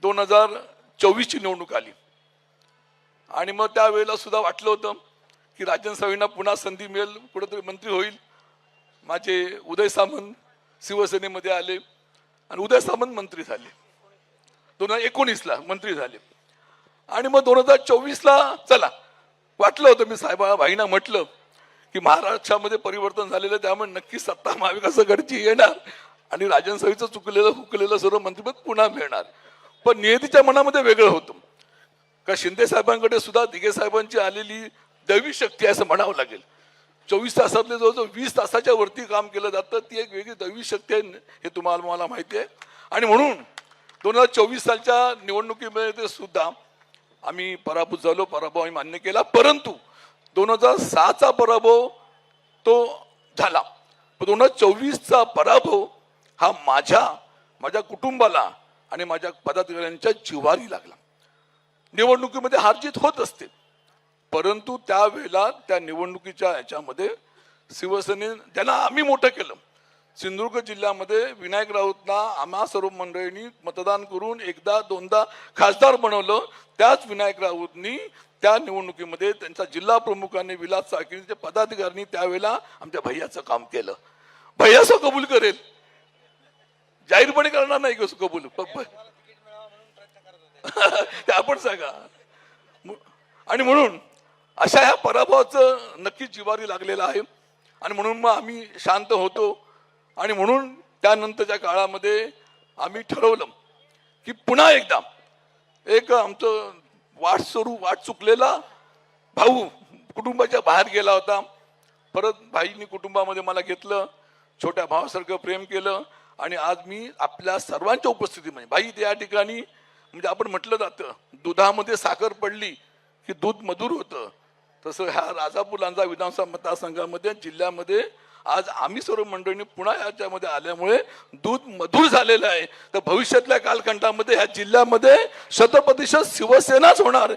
2024ची निवडणूक आली आणि मग त्यावेळेला सुद्धा वाटलं होतं की राजन साहेबांना पुन्हा संधी मिळेल, कुठेतरी मंत्री होईल. माझे उदय सामंत शिवसेनेमध्ये आले आणि उदय सामंत मंत्री झाले. 2019ला मंत्री झाले आणि मग 2024ला चला वाटलं होतं, मी भाईंना म्हटलं की महाराष्ट्रामध्ये परिवर्तन झालेलं, त्यामुळे नक्की सत्ता महाविकास आघाडीची येणार आणि राजन साहेबांचं चुकलेलं हुकलेलं सर्व मंत्रिपद पुन्हा मिळणार. पण नियतीच्या मनामध्ये वेगळं होतं का शिंदे साहेबांकडे सुद्धा दिघे साहेबांची आलेली दैवी शक्ती आहे असं म्हणावं लागेल. 24 तासातले जवळजवळ 20 तासाच्या वरती काम केलं जातं, ती एक वेगळी दैवी शक्ती आहे हे तुम्हाला मला माहिती आहे. आणि म्हणून 2024 सालच्या निवडणुकीमध्ये सुद्धा आम्ही पराभूत झालो, पराभव आम्ही मान्य केला. परंतु 2006चा पराभव तो झाला, 2024चा पराभव हा माझ्या कुटुंबाला आणि माझ्या पदाधिकाऱ्यांच्या जिव्हारी लागला. निवडणुकीमध्ये हारजीत होत असते, परंतु त्यावेळेला त्या निवडणुकीच्या याच्यामध्ये शिवसेने ज्यांना आम्ही मोठं केलं, सिंधुदुर्ग जिल्ह्यामध्ये विनायक राऊतना आम्हा सर्व मंडळींनी मतदान करून एकदा दोनदा खासदार बनवलं. त्याच विनायक राऊतनी त्या निवडणुकीमध्ये त्यांच्या जिल्हा प्रमुखांनी विलास चाळकेंच्या पदाधिकाऱ्यांनी त्यावेळेला आमच्या भैयाचं काम केलं. भैया सो कबूल करेल, जाहीरपणे करणार नाही कसं कबूल ते आपण सांगा. आणि म्हणून अशा ह्या पराभवाचं नक्कीच जिव्हारी लागलेलं आहे आणि म्हणून मग आम्ही शांत होतो. आणि म्हणून त्यानंतरच्या काळामध्ये आम्ही ठरवलं की पुन्हा एकदा एक आमचं वाट चुकलेला भाऊ कुटुंबाच्या बाहेर गेला होता. परत भाईंनी कुटुंबामध्ये मला घेतलं, छोट्या भावासारखं प्रेम केलं आणि आज मी आपल्या सर्वांच्या उपस्थितीमध्ये भाई त्या ठिकाणी म्हणजे आपण म्हटलं जातं दुधामध्ये साखर पडली की दूध मधुर होतं, तसं ह्या राजापूर लांजा विधानसभा मतदारसंघामध्ये जिल्ह्यामध्ये आज आम्ही सर्व मंडळींनी पुन्हा याच्यामध्ये आल्यामुळे दूध मधुर झालेलं आहे. तर भविष्यातल्या कालखंडामध्ये ह्या जिल्ह्यामध्ये 100% शिवसेनाच होणार.